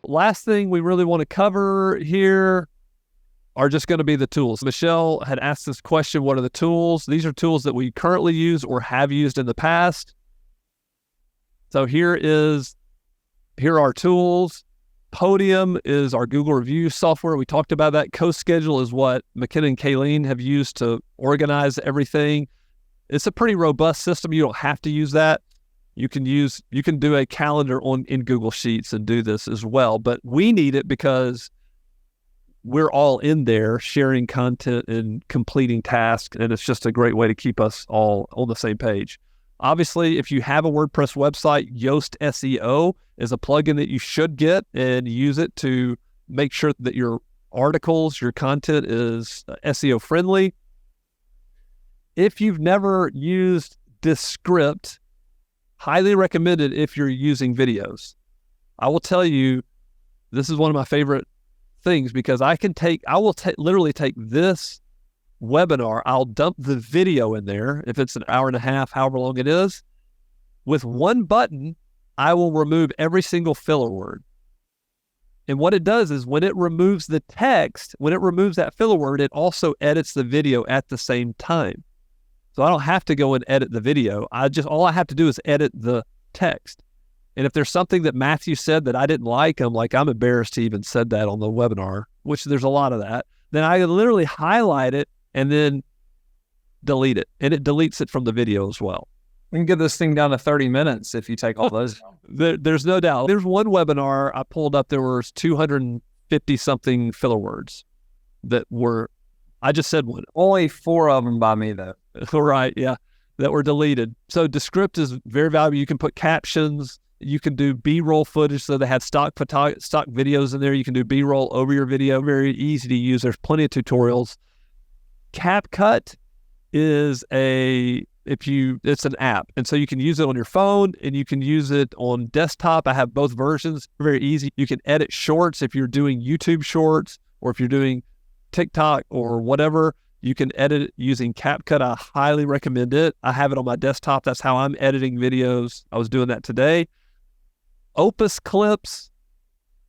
Last thing we really want to cover here are just going to be the tools. Michelle had asked this question, what are the tools? These are tools that we currently use or have used in the past. So here are our tools. Podium is our Google review software. We talked about that. CoSchedule is what McKenna and Kayleen have used to organize everything. It's a pretty robust system. You don't have to use that. You can do a calendar in Google Sheets and do this as well. But we need it because we're all in there sharing content and completing tasks, and it's just a great way to keep us all on the same page. Obviously, if you have a WordPress website, Yoast SEO is a plugin that you should get and use it to make sure that your articles, your content is SEO friendly. If you've never used Descript, highly recommended if you're using videos. I will tell you, this is one of my favorite things because I will literally take this webinar, I'll dump the video in there, if it's an hour and a half, however long it is. With one button, I will remove every single filler word. And what it does is when it removes the text, when it removes that filler word, it also edits the video at the same time. So I don't have to go and edit the video. All I have to do is edit the text. And if there's something that Matthew said that I didn't like, I'm embarrassed he even said that on the webinar, which there's a lot of that. Then I literally highlight it and then delete it. And it deletes it from the video as well. We can get this thing down to 30 minutes if you take all those. There's no doubt. There's one webinar I pulled up, there was 250 something filler words I just said one. Only 4 of them by me though. Right, yeah, that were deleted. So Descript is very valuable. You can put captions. You can do B-roll footage. So they had stock videos in there. You can do B-roll over your video. Very easy to use. There's plenty of tutorials. CapCut is it's an app. And so you can use it on your phone and you can use it on desktop. I have both versions. Very easy. You can edit shorts if you're doing YouTube shorts or if you're doing TikTok or whatever. You can edit it using CapCut. I highly recommend it. I have it on my desktop. That's how I'm editing videos. I was doing that today. Opus Clips.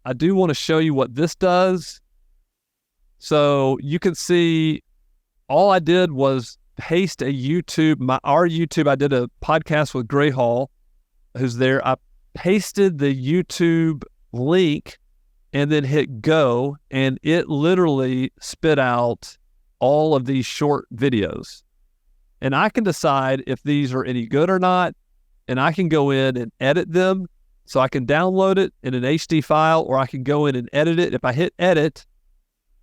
I do want to show you what this does. So you can see all I did was paste a our YouTube. I did a podcast with Gray Hall, who's there. I pasted the YouTube link and then hit go, and it literally spit out all of these short videos. And I can decide if these are any good or not, and I can go in and edit them. So I can download it in an HD file, or I can go in and edit it. If I hit edit,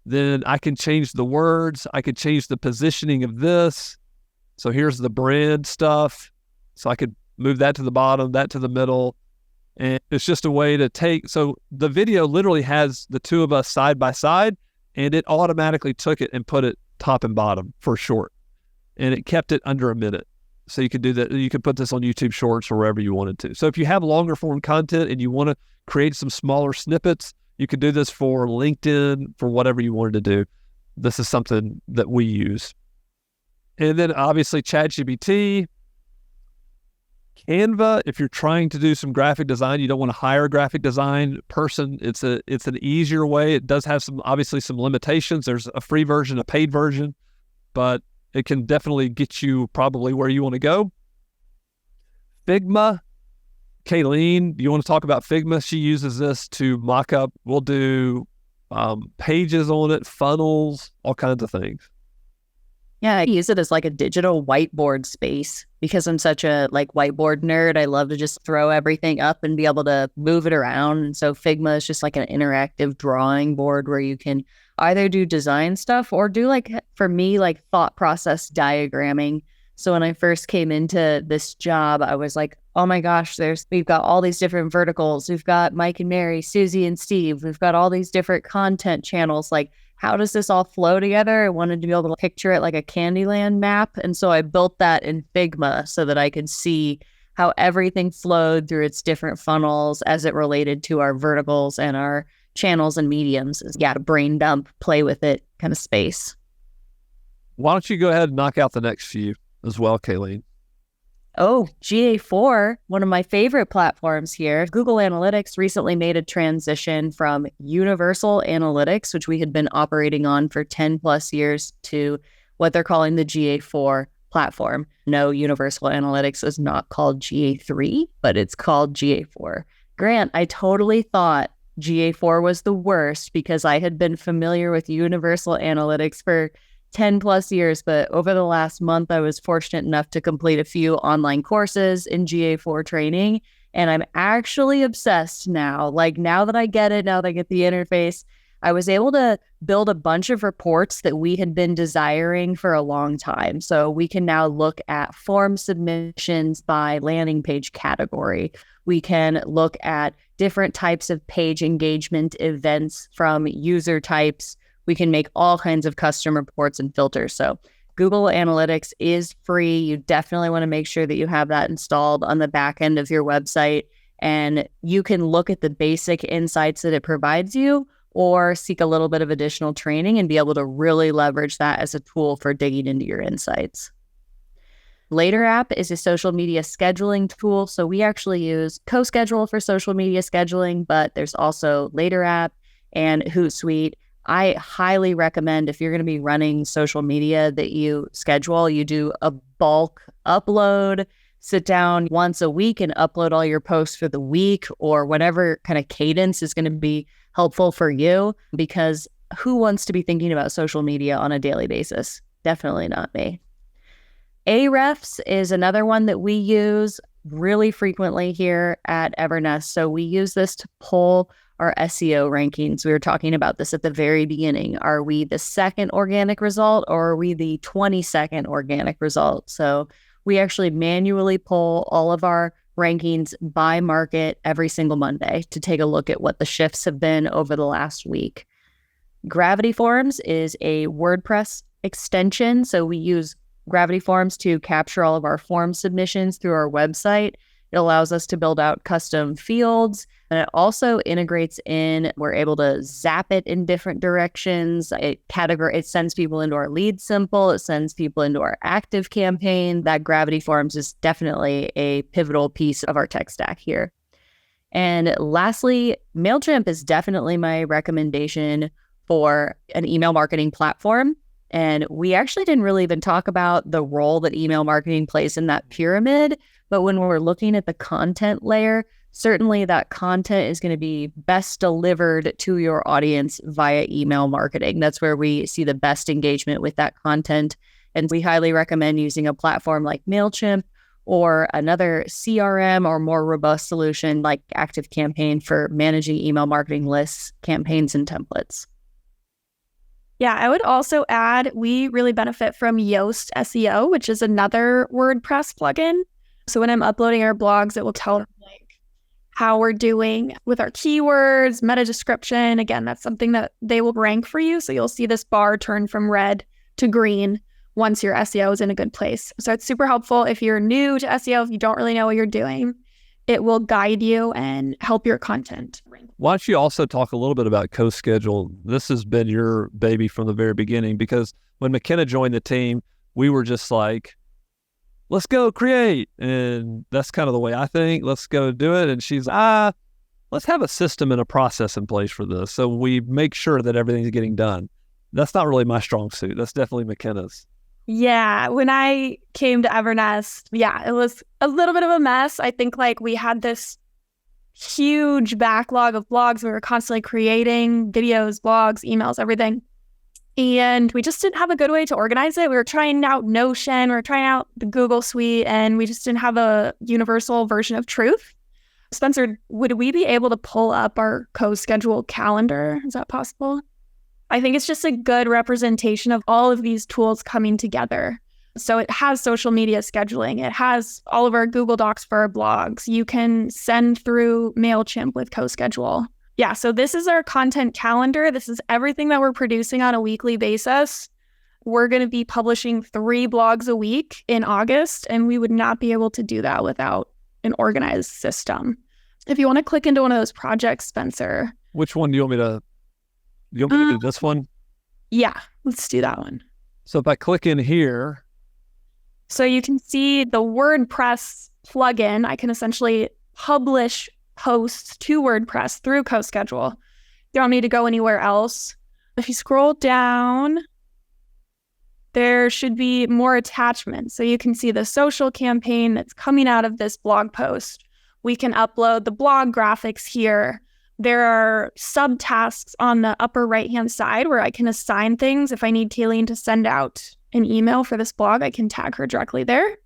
then I can change the words. I can change the positioning of this. So here's the brand stuff. So I could move that to the bottom, that to the middle. And it's just a way to so the video literally has the two of us side by side, and it automatically took it and put it top and bottom for short. And it kept it under a minute. So you could do that. You could put this on YouTube Shorts or wherever you wanted to. So if you have longer form content and you want to create some smaller snippets, you could do this for LinkedIn, for whatever you wanted to do. This is something that we use. And then obviously ChatGPT, Canva. If you're trying to do some graphic design, you don't want to hire a graphic design person. It's an easier way. It does have some limitations. There's a free version, a paid version, but it can definitely get you probably where you want to go. Figma. Kayleen, do you want to talk about Figma? She uses this to mock up. We'll do pages on it, funnels, all kinds of things. Yeah, I use it as like a digital whiteboard space because I'm such a whiteboard nerd. I love to just throw everything up and be able to move it around. And so Figma is just like an interactive drawing board where you can either do design stuff or do for me, thought process diagramming. So when I first came into this job, I was like, oh my gosh, we've got all these different verticals. We've got Mike and Mary, Susie and Steve. We've got all these different content channels. How does this all flow together? I wanted to be able to picture it like a Candyland map. And so I built that in Figma so that I could see how everything flowed through its different funnels as it related to our verticals and our channels and mediums. Yeah, brain dump, play with it kind of space. Why don't you go ahead and knock out the next few as well, Kayleen? Oh, GA4, one of my favorite platforms here. Google Analytics recently made a transition from Universal Analytics, which we had been operating on for 10 plus years, to what they're calling the GA4 platform. No, Universal Analytics is not called GA3, but it's called GA4. Grant, I totally thought GA4 was the worst because I had been familiar with Universal Analytics for 10 plus years, but over the last month, I was fortunate enough to complete a few online courses in GA4 training, and I'm actually obsessed now. Like, now that I get it, now that I get the interface, I was able to build a bunch of reports that we had been desiring for a long time. So we can now look at form submissions by landing page category. We can look at different types of page engagement events from user types. We can make all kinds of custom reports and filters. So Google Analytics is free. You definitely want to make sure that you have that installed on the back end of your website. And you can look at the basic insights that it provides you, or seek a little bit of additional training and be able to really leverage that as a tool for digging into your insights. Later App is a social media scheduling tool. So we actually use CoSchedule for social media scheduling, but there's also Later App and Hootsuite. I highly recommend, if you're going to be running social media, that you schedule, you do a bulk upload, sit down once a week and upload all your posts for the week, or whatever kind of cadence is going to be helpful for you, because who wants to be thinking about social media on a daily basis? Definitely not me. Ahrefs is another one that we use really frequently here at Evernest. So we use this to pull our SEO rankings. We were talking about this at the very beginning. Are we the second organic result, or are we the 22nd organic result? So we actually manually pull all of our rankings by market every single Monday to take a look at what the shifts have been over the last week. Gravity Forms is a WordPress extension. So we use Gravity Forms to capture all of our form submissions through our website. It allows us to build out custom fields, and it also integrates in, we're able to zap it in different directions. It sends people into our lead simple. It sends people into our active campaign. That Gravity Forms is definitely a pivotal piece of our tech stack here. And lastly, MailChimp is definitely my recommendation for an email marketing platform. And we actually didn't really even talk about the role that email marketing plays in that pyramid. But when we're looking at the content layer, certainly that content is going to be best delivered to your audience via email marketing. That's where we see the best engagement with that content. And we highly recommend using a platform like MailChimp or another CRM or more robust solution like ActiveCampaign for managing email marketing lists, campaigns, and templates. Yeah, I would also add, we really benefit from Yoast SEO, which is another WordPress plugin. So when I'm uploading our blogs, it will tell like how we're doing with our keywords, meta description. Again, that's something that they will rank for you. So you'll see this bar turn from red to green once your SEO is in a good place. So it's super helpful if you're new to SEO, if you don't really know what you're doing. It will guide you and help your content rank. Why don't you also talk a little bit about CoSchedule? This has been your baby from the very beginning, because when McKenna joined the team, we were just like, let's go create. And that's kind of the way I think. Let's go do it. And she's, let's have a system and a process in place for this, so we make sure that everything's getting done. That's not really my strong suit. That's definitely McKenna's. Yeah, when I came to Evernest, it was a little bit of a mess. I think like we had this huge backlog of blogs. We were constantly creating videos, blogs, emails, everything. And we just didn't have a good way to organize it. We were trying out Notion, we were trying out the Google Suite, and we just didn't have a universal version of truth. Spencer, would we be able to pull up our CoSchedule calendar? Is that possible? I think it's just a good representation of all of these tools coming together. So it has social media scheduling. It has all of our Google Docs for our blogs. You can send through MailChimp with CoSchedule. Yeah, so this is our content calendar. This is everything that we're producing on a weekly basis. We're going to be publishing 3 blogs a week in August, and we would not be able to do that without an organized system. If you want to click into one of those projects, Spencer. Which one do you want me to? You want me to do this one? Yeah, let's do that one. So if I click in here, So you can see the WordPress plugin. I can essentially publish posts to WordPress through CoSchedule. You don't need to go anywhere else. If you scroll down, there should be more attachments. So you can see the social campaign that's coming out of this blog post. We can upload the blog graphics here. There are subtasks on the upper right-hand side where I can assign things. If I need Kayleen to send out an email for this blog, I can tag her directly there.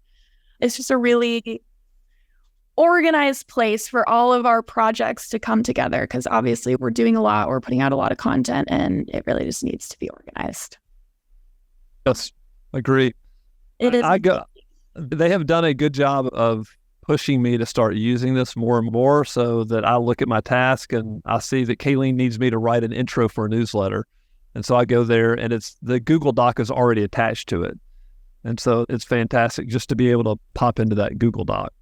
It's just a really organized place for all of our projects to come together, because obviously we're doing a lot, we're putting out a lot of content, and it really just needs to be organized. Yes, agree. It is. They have done a good job of pushing me to start using this more and more, so that I look at my task and I see that Kayleen needs me to write an intro for a newsletter. And so I go there, and the Google Doc is already attached to it. And so it's fantastic just to be able to pop into that Google Doc.